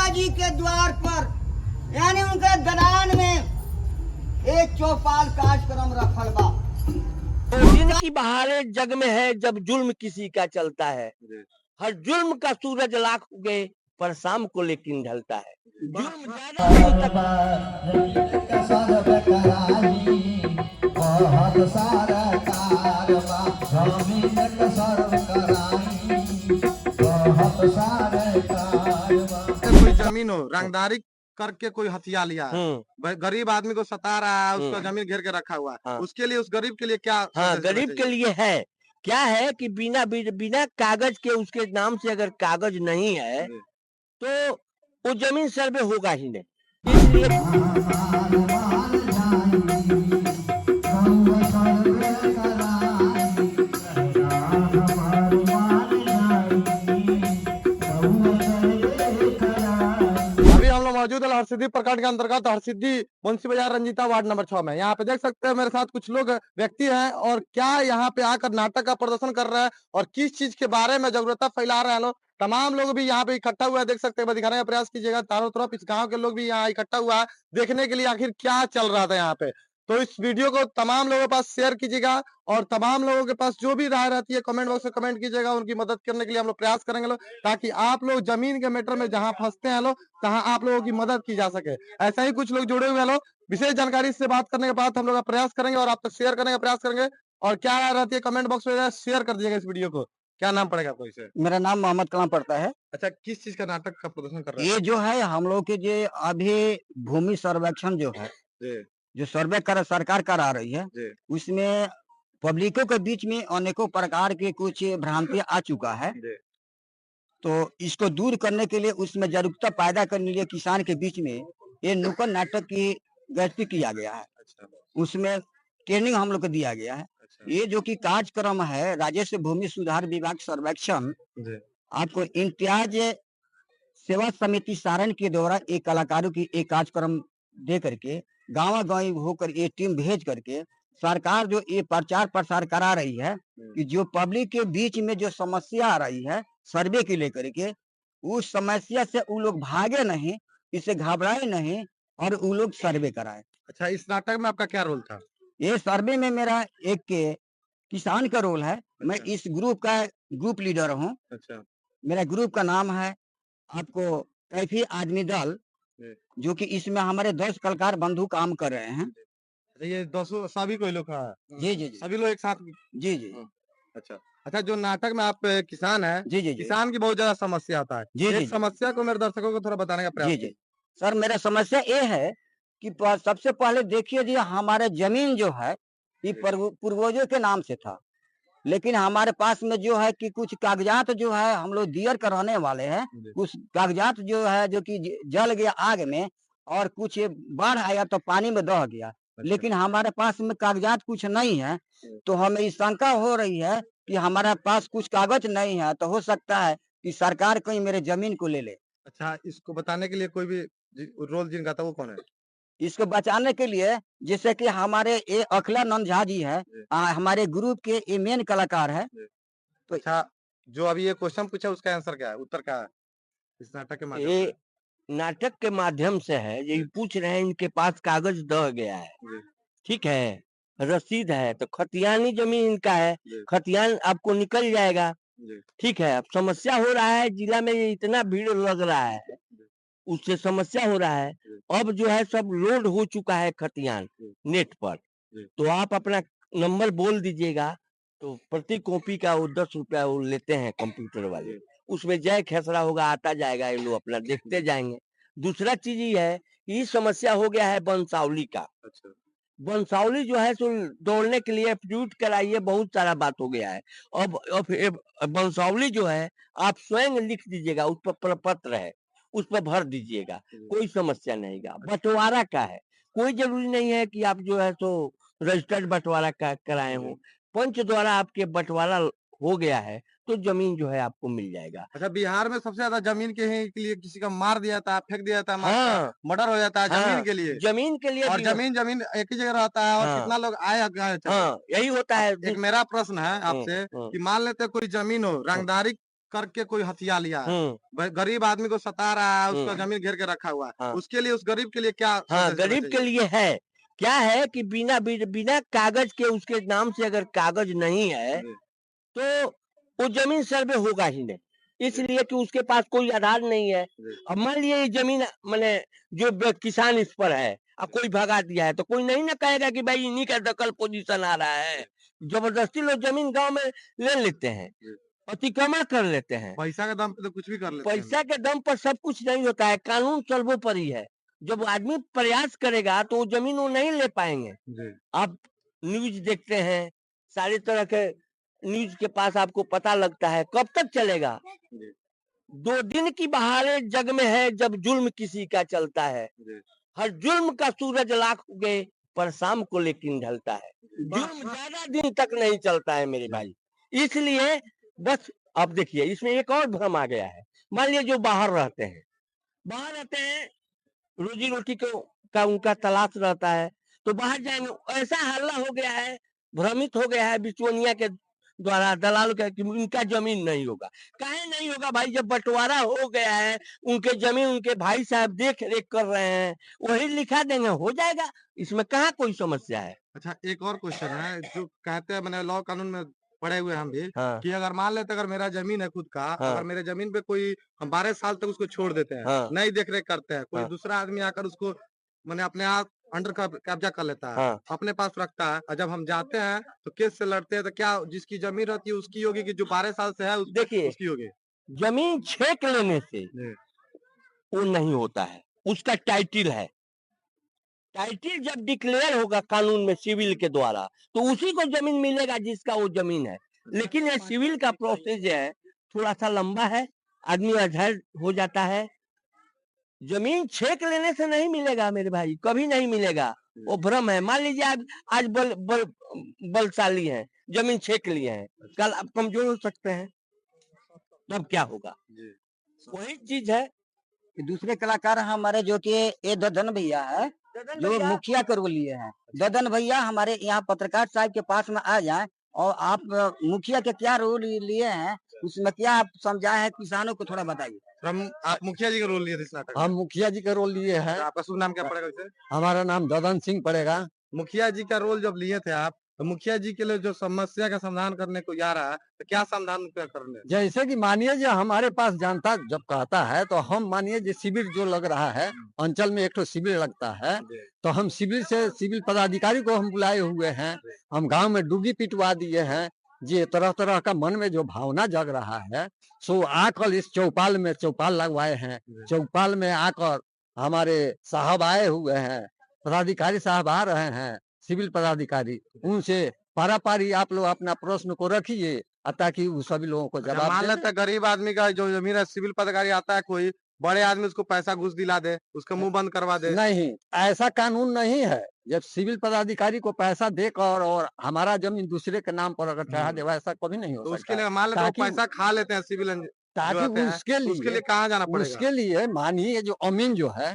जी के द्वार पर यानी उनके दलान में एक चौपाल कार्यक्रम रखल बा। दिन की बहारें जग में है जब जुल्म किसी का चलता है। हर जुल्म का सूरज लाख उगे पर शाम को लेकिन ढलता है। जुल्म ज्यादा दिन तक कोई जमीन हो रंगदारी करके कोई हथिया लिया है, गरीब आदमी को सता रहा है, उसका जमीन घेर के रखा हुआ है, हाँ। उसके लिए उस गरीब के लिए क्या हाँ, संदेश देना गरीब के चाहिए? लिए है क्या है कि बिना कागज के उसके नाम से अगर कागज नहीं है तो वो जमीन सर्वे होगा ही नहीं। इसलिए अभी हम लोग मौजूद है हरसिद्धि प्रखंड के अंतर्गत हरसिद्धि मुंशी बाजार रंजीता वार्ड नंबर 6 में। यहाँ पे देख सकते हैं मेरे साथ कुछ लोग व्यक्ति हैं और क्या यहाँ पे आकर नाटक का प्रदर्शन कर रहे हैं और किस चीज के बारे में जागरूकता फैला रहे हैं लोग। तमाम लोग भी यहाँ पे इकट्ठा हुआ है, देख सकते हैं, दिखाने का प्रयास कीजिएगा। चारों तरफ इस गाँव के लोग भी यहाँ इकट्ठा हुआ है देखने के लिए आखिर क्या चल रहा था यहाँ पे। तो इस वीडियो को तमाम लोगों के पास शेयर कीजिएगा और तमाम लोगों के पास जो भी राय रहती है कमेंट बॉक्स में कमेंट कीजिएगा। उनकी मदद करने के लिए हम लोग प्रयास करेंगे लोग, ताकि आप लोग जमीन के मैटर में जहां फंसते हैं लोग तहां आप लोगों की मदद की जा सके। ऐसा ही कुछ लोग जुड़े हुए हैं लोग। विशेष जानकारी से बात करने के बाद हम लोग प्रयास करेंगे और आप तक शेयर करने का प्रयास करेंगे। और क्या राय रहती है कमेंट बॉक्स में शेयर कर दीजिएगा इस वीडियो को। क्या नाम पड़ेगा आपको इसे? मेरा नाम मोहम्मद कलाम पड़ता है। अच्छा, किस चीज का नाटक का प्रदर्शन कर रहे ये हैं? जो है हम लोग के जो अभी भूमि सर्वेक्षण जो है, जी जो सर्वे कर सरकार करा रही है, जी उसमें पब्लिकों के बीच में अनेकों प्रकार के कुछ भ्रांतियां आ चुका है। जी तो इसको दूर करने के लिए उसमें जागरूकता पैदा करने के लिए किसान के बीच में ये नुक्कड़ नाटक की गश्ती किया गया है। अच्छा उसमें ट्रेनिंग हम लोग को दिया गया है। अच्छा ये जो कि कार्यक्रम है राजस्व भूमि सुधार विभाग सर्वेक्षण जी आपको इम्तियाज सेवा समिति सारण के द्वारा एक कलाकारों की एक कार्यक्रम दे करके गाँव गाँव होकर ये टीम भेज करके सरकार जो ये प्रचार प्रसार करा रही है कि जो पब्लिक के बीच में जो समस्या आ रही है सर्वे के लेकर के, उस समस्या से वो लोग भागे नहीं, इससे घबराए नहीं और वो लोग सर्वे कराए। अच्छा, इस नाटक में आपका क्या रोल था? ये सर्वे में मेरा एक के किसान का रोल है। मैं अच्छा इस ग्रुप का ग्रुप लीडर हूँ। अच्छा मेरा ग्रुप का नाम है आपको कैफी आदमी दल, जी जो कि इसमें हमारे 10 कलाकार बंधु काम कर रहे हैं। अच्छा, ये 200 सभी कोई लोग है? जी जी जी सभी लोग एक साथ? जी जी अच्छा अच्छा, जो नाटक में आप किसान है, जी जी जी किसान की बहुत ज्यादा समस्या आता है। जी जी एक समस्या को मेरे दर्शकों को थोड़ा बताने का प्रयास जी जी सर, मेरा समस्या ये है कि सबसे पहले देखिए जी, हमारे जमीन जो है ये पूर्वजों के नाम से था, लेकिन हमारे पास में जो है कि कुछ कागजात जो है हम लोग दियर कराने वाले हैं। कीजिए। कुछ कागजात जो है जो कि जल गया आग में और कुछ बाढ़ आया तो पानी में दह गया, लेकिन हमारे पास में कागजात कुछ नहीं है। तो हमें ये शंका हो रही है कि हमारे पास कुछ कागज नहीं है, तो हो सकता है कि सरकार कहीं मेरे जमीन को ले ले। अच्छा, इसको बताने के लिए कोई भी रोल जिनका था वो कौन है? इसको बचाने के लिए जैसे कि हमारे ये अखिलानंद झा जी है, जी, हमारे ग्रुप के ये मेन कलाकार है। जी। तो अच्छा, जो अभी ये क्वेश्चन पूछा उसका आंसर क्या है? उत्तर क्या है? इस नाटक के माध्यम से? ये नाटक के माध्यम से है, यही पूछ रहे हैं इनके पास कागज दह गया है, जी ठीक है, रसीद है, तो खतियानी जमीन इनका है, जी खतियान आपको निकल जाएगा, जी ठीक है। अब समस्या हो रहा है जिला में, ये इतना भीड़ लग रहा है, उससे समस्या हो रहा है। जी अब जो है सब लोड हो चुका है खतियान जी नेट पर। जी तो आप अपना नंबर बोल दीजिएगा, तो प्रति कॉपी का वो 10 रुपया वो लेते हैं कंप्यूटर वाले। जी उसमें जय खेसरा होगा, आता जाएगा, ये लोग अपना देखते जाएंगे। दूसरा चीज ये है कि ये समस्या हो गया है बंसावली का। अच्छा बंसावली जो है सो दौड़ने के लिए ट्वीट कराइए, बहुत सारा बात हो गया है। अब बंसावली जो है आप स्वयं लिख दीजिएगा, उस पर प्रपत्र है, उस पर भर दीजिएगा, जी कोई समस्या नहीं गा। बंटवारा का है, कोई जरूरी नहीं है कि आप जो है सो रजिस्टर्ड बंटवारा का कराए हो। पंच द्वारा आपके बंटवारा हो गया है तो जमीन जो है आपको मिल जाएगा। अच्छा, बिहार में सबसे ज्यादा जमीन के लिए किसी का मार दिया था, फेंक दिया था, हाँ मर्डर हो जाता है हाँ, जमीन के लिए। जमीन के लिए और भी हो- जमीन जमीन एक ही जगह रहता है और हाँ कितना लोग आए गए चले। हाँ, यही होता अब है। एक मेरा प्रश्न है आपसे हम्म। कि मान लेते कोई जमीन हो रंगदारी करके कोई हथिया लिया है, गरीब आदमी को सता रहा है, उसका जमीन घेर के रखा हुआ है, हाँ। उसके लिए, उस गरीब के लिए क्या हाँ, संदेश देना गरीब के चाहिए? लिए है। क्या है कि बिना कागज के उसके नाम से अगर कागज नहीं है, जी, तो वो जमीन सर्वे होगा ही नहीं। इसलिए कि उसके पास कोई आधार नहीं है। जी, अब मान लिए ये जमीन माने जो किसान इस पर है, अब कोई भगा दिया है, तो कोई नहीं ना कहेगा कि भाई इन्हीं का दखल पोजीशन आ रहा है। जबरदस्ती लोग जमीन गांव में ले लेते हैं, जी। अतिक्रमण कर लेते हैं। पैसा के दम पे तो कुछ भी कर लेते हैं। पैसा के दम पर सब कुछ नहीं होता है, कानून सर्वोपरि है। जब आदमी प्रयास करेगा तो वो जमीन वो नहीं ले पाएंगे। जी, आप न्यूज देखते हैं, सारी तरह के न्यूज के पास आपको पता लगता है, कब तक चलेगा? जी, 2 दिन की बहारें जग में है जब जुल्म किसी का चलता है। जी। हर जुल्म का सूरज लाख उगे पर शाम को लेकिन ढलता है। जुल्म ज्यादा दिन तक नहीं चलता है मेरे भाई। इसलिए बस अब देखिए इसमें एक और भ्रम आ गया है। मान लीजिए जो बाहर रहते हैं, रोजी रोटी को का उनका तलाश रहता है, तो बाहर जाएंगे, ऐसा हल्ला हो गया है, भ्रमित हो गया है बिचौनिया के द्वारा, दलाल का, कि उनका जमीन नहीं होगा। काहे नहीं होगा भाई? जब बंटवारा हो गया है, उनके जमीन उनके भाई साहब देख रेख कर रहे हैं, वही लिखा देंगे, हो जाएगा। इसमें कहाँ कोई समस्या है? अच्छा, एक और क्वेश्चन है, जो कहते हैं, मैंने लॉ कानून में पढ़े हुए हैं हम भी, हाँ, कि अगर मान लेते, अगर मेरा जमीन है खुद का, हाँ, अगर मेरे जमीन पे कोई, हम 12 साल तक उसको छोड़ देते हैं, हाँ, नहीं देख रेख करते हैं, कोई हाँ, दूसरा आदमी आकर उसको मैंने अपने आप अंडर कब्जा कर लेता है, हाँ। अपने पास रखता है, और जब हम जाते हैं तो केस से लड़ते हैं, तो क्या जिसकी जमीन रहती है उसकी होगी, कि जो 12 साल से है देखिए, उसकी होगी? जमीन छेक लेने से जी, वो नहीं होता है, उसका टाइटिल है। टाइटिल जब डिक्लेयर होगा कानून में सिविल के द्वारा, तो उसी को जमीन मिलेगा जिसका वो जमीन है। लेकिन ये सिविल का प्रोसेस जो है थोड़ा सा लंबा है, आदमी अधैर्य हो जाता है। जमीन छेक लेने से नहीं मिलेगा मेरे भाई, कभी नहीं मिलेगा। वो भ्रम है। मान लीजिए आप आज बलशाली हैं, जमीन छेक लिए हैं, कल आप कमजोर हो सकते हैं, तब क्या होगा? जी, वही चीज है। कि दूसरे कलाकार हमारे जो कि ये ददन भैया है, जो मुखिया के रोल लिए हैं। ददन भैया हमारे यहाँ पत्रकार साहब के पास में आ जाए, और आप मुखिया के क्या रोल लिए हैं, उसमें क्या आप समझाए हैं, किसानों को थोड़ा बताइए। हम, आप मुखिया जी का रोल लिए थे इस नाटक हम में? मुखिया जी का रोल लिए हैं। आपका शुभ नाम क्या पड़ेगा वैसे? हमारा नाम ददन सिंह पड़ेगा। मुखिया जी का रोल जब लिए थे आप, तो मुखिया जी के लिए जो समस्या का समाधान करने को जा रहा है, तो क्या समाधान क्या करने? जैसे कि मानिए जो हमारे पास जनता जब कहता है, तो हम मानिए जो शिविर जो लग रहा है, अंचल में एक तो शिविर लगता है, तो हम सिविल पदाधिकारी को हम बुलाए हुए हैं। हम गांव में डुगी पिटवा दिए हैं। ये तरह तरह का मन में जो भावना जग रहा है, सो आकर इस चौपाल में चौपाल लगवाए हैं। चौपाल में आकर हमारे साहब आए हुए हैं, पदाधिकारी साहब आ रहे हैं, सिविल पदाधिकारी, उनसे पारापारी आप लोग अपना प्रश्न को रखिए, ताकि वो सभी लोगों को अच्छा, जवाब मान दे लेते हैं गरीब आदमी का जो जमीन है, सिविल पदाधिकारी आता है, कोई बड़े आदमी उसको पैसा घूस दिला दे, उसका मुंह बंद करवा दे। नहीं, ऐसा कानून नहीं है। जब सिविल पदाधिकारी को पैसा देकर और हमारा जमीन दूसरे के नाम पर अगर चढ़ा देवा, ऐसा कभी नहीं हो तो सकता। उसके लिए मान लेते हैं वो ताकि पैसा खा लेते हैं सिविल जो ताकि आते हैं, उसके लिए कहाँ जाना पड़ेगा? उसके लिए मानिए जो अमीन जो है,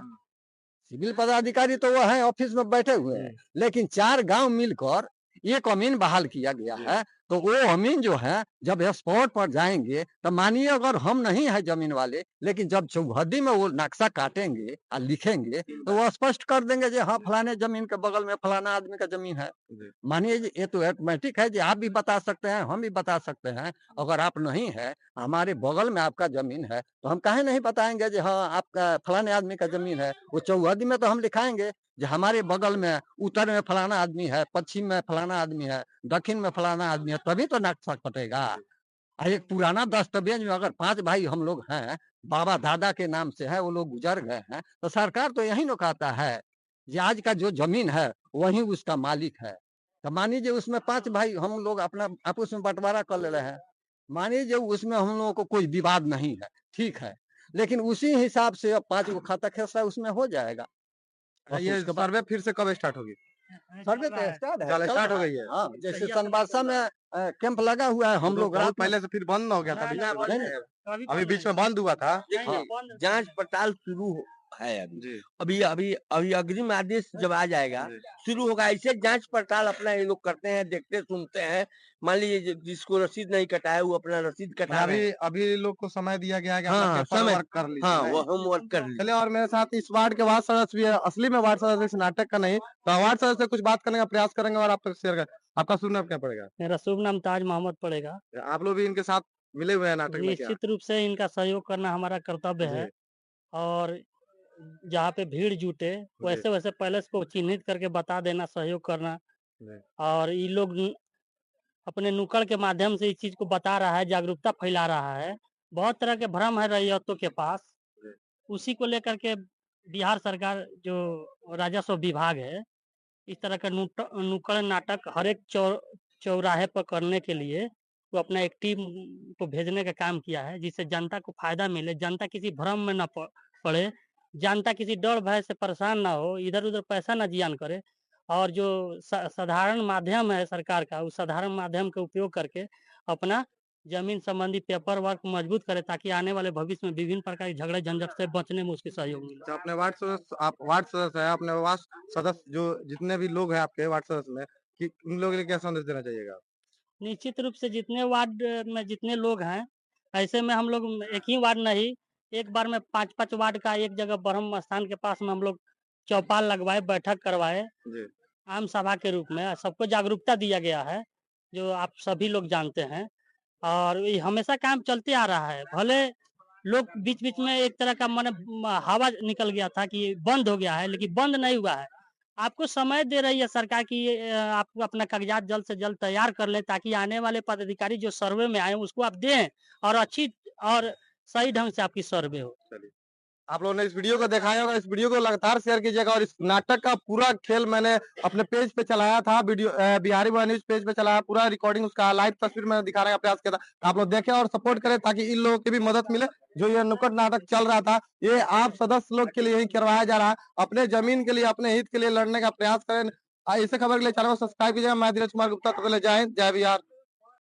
सिविल पदाधिकारी तो वो है ऑफिस में बैठे हुए हैं, लेकिन 4 गांव मिलकर एक अमीन बहाल किया गया है। तो वो अमीन जो है जब स्पॉट पर जाएंगे, तो मानिए अगर हम नहीं है जमीन वाले, लेकिन जब चौहद्दी में वो नक्शा काटेंगे और लिखेंगे, तो वो स्पष्ट कर देंगे कि हाँ फलाने जमीन के बगल में फलाना आदमी का जमीन है। मानिए ये तो ऑटोमेटिक है, जो आप भी बता सकते हैं, हम भी बता सकते हैं। अगर आप नहीं है, हमारे बगल में आपका जमीन है, तो हम काहे नहीं बताएंगे कि हाँ आपका फलाने आदमी का जमीन है। वो चौहद्दी में तो हम लिखाएंगे जो हमारे बगल में उत्तर में फलाना आदमी है, पश्चिम में फलाना आदमी है, दक्षिण में फलाना आदमी है, तभी तो नक्शा कटेगा। एक पुराना दस्तावेज में अगर 5 भाई हम लोग हैं, बाबा दादा के नाम से है, वो लोग गुजर गए हैं, तो सरकार तो यही न कहता है कि आज का जो जमीन है वही उसका मालिक है। तो मानिए उसमें 5 भाई हम लोग अपना आपस में बंटवारा कर ले रहे हैं, मानिए उसमें हम लोगों को कोई विवाद नहीं है, ठीक है, लेकिन उसी हिसाब से अब 5 गो खाता खेसरा उसमें हो जाएगा। ये सर्वे फिर से कब स्टार्ट होगी? सर्वे तो स्टार्ट है, चल चल स्टार्ट हो रहा है। गई है। हाँ, जैसे सनबासा में कैंप लगा हुआ है, हम तो लोग बहुत रात में पहले से फिर बंद हो गया था बीच में? नहीं, अभी बीच में बंद हुआ था। देखिए, जांच पड़ताल शुरू है अभी। जी अभी अभी अभी अग्रिम आदेश जब आ जाएगा, जी शुरू होगा। ऐसे जांच पड़ताल अपना ये लोग करते हैं, देखते सुनते हैं। मान लीजिए जिसको रसीद नहीं कटा है वो अपना रसीद कटा रहे अभी हैं। अभी लोग को समय दिया गया है कि अपना हाँ पेपर समय, वर्क कर लीजिए हाँ वो नहीं? होमवर्क कर लीजिए। चलिए और मेरे साथ इस वार्ड के वार्ड सदस्य भी है, असली में वार्ड सदस्य इस नाटक का नहीं, तो वार्ड सदस्य से कुछ बात करने का प्रयास करेंगे और आप तक शेयर कर। आपका शुभ नाम क्या पड़ेगा? मेरा शुभ नाम ताज मोहम्मद पड़ेगा। आप लोग भी इनके साथ मिले हुए हैं नाटक में क्या? निश्चित रूप से इनका सहयोग करना हमारा कर्तव्य जी है और जहाँ पे भीड़ जुटे जी वैसे-वैसे पहले इसको चिन्हित करके बता देना, सहयोग करना जी और ये लोग अपने नुक्कड़ के माध्यम से इस चीज़ को बता रहा है, जागरूकता फैला रहा है। बहुत तरह के भ्रम है रैयतों के पास, जी उसी को लेकर के बिहार सरकार जो राजस्व विभाग है, इस तरह का नुक्कड़ नाटक हर एक चौराहे पर करने के लिए वो अपना एक टीम को भेजने का काम किया है, जिससे जनता को फ़ायदा मिले, जनता किसी भ्रम में ना पड़े, जनता किसी डर भय से परेशान ना हो, इधर-उधर पैसा ना जियान करे और जो साधारण माध्यम है सरकार का, उस साधारण माध्यम का उपयोग करके अपना ज़मीन संबंधी पेपर वर्क मजबूत करे ताकि आने वाले भविष्य में विभिन्न प्रकार के झगड़े झंझट से बचने में उसके सहयोग मिले। अच्छा अपने वार्ड सदस्य आप वार्ड सदस्य हैं, अपने वार्ड सदस्य जो जितने भी लोग हैं आपके वार्ड सदस्य में कि उन लोगों के लिए क्या संदेश देना चाहिएगा? निश्चित रूप से जितने वार्ड में जितने लोग हैं, ऐसे में हम लोग एक ही वार्ड नहीं, एक बार में 5-5 वार्ड का एक जगह ब्रह्म स्थान के पास में हम लोग चौपाल लगवाए, बैठक करवाए, जी आम सभा के रूप में सबको जागरूकता दिया गया है, जो आप सभी लोग जानते हैं और ये हमेशा काम चलते आ रहा है। भले लोग बीच-बीच में एक तरह का माने हवा निकल गया था कि बंद हो गया है, लेकिन बंद नहीं हुआ है। आपको समय दे रही है सरकार कि आप अपना कागज़ात जल्द से जल्द तैयार कर लें ताकि आने वाले पदाधिकारी जो सर्वे में आए उसको आप दें और अच्छी और सही ढंग से आपकी सर्वे हो। चलिए आप लोगों ने इस वीडियो को देखा होगा, इस वीडियो को लगातार शेयर कीजिएगा और इस नाटक का पूरा खेल मैंने अपने पेज पे चलाया था, वीडियो बिहारी वाह न्यूज पेज पे चलाया, पूरा रिकॉर्डिंग उसका लाइव तस्वीर मैंने दिखाने का प्रयास किया था। आप लोग देखें और सपोर्ट करें ताकि इन लोगों की भी मदद मिले। जो ये नुक्कड़ नाटक चल रहा था, ये आप सदस्य लोग के लिए ही करवाया जा रहा है। अपने जमीन के लिए, अपने हित के लिए लड़ने का प्रयास करें। ऐसे खबर के लिए चैनल को सब्सक्राइब कीजिएगा। मैं धीरज कुमार गुप्ता, तब तक के लिए जय हिंद, जय बिहार।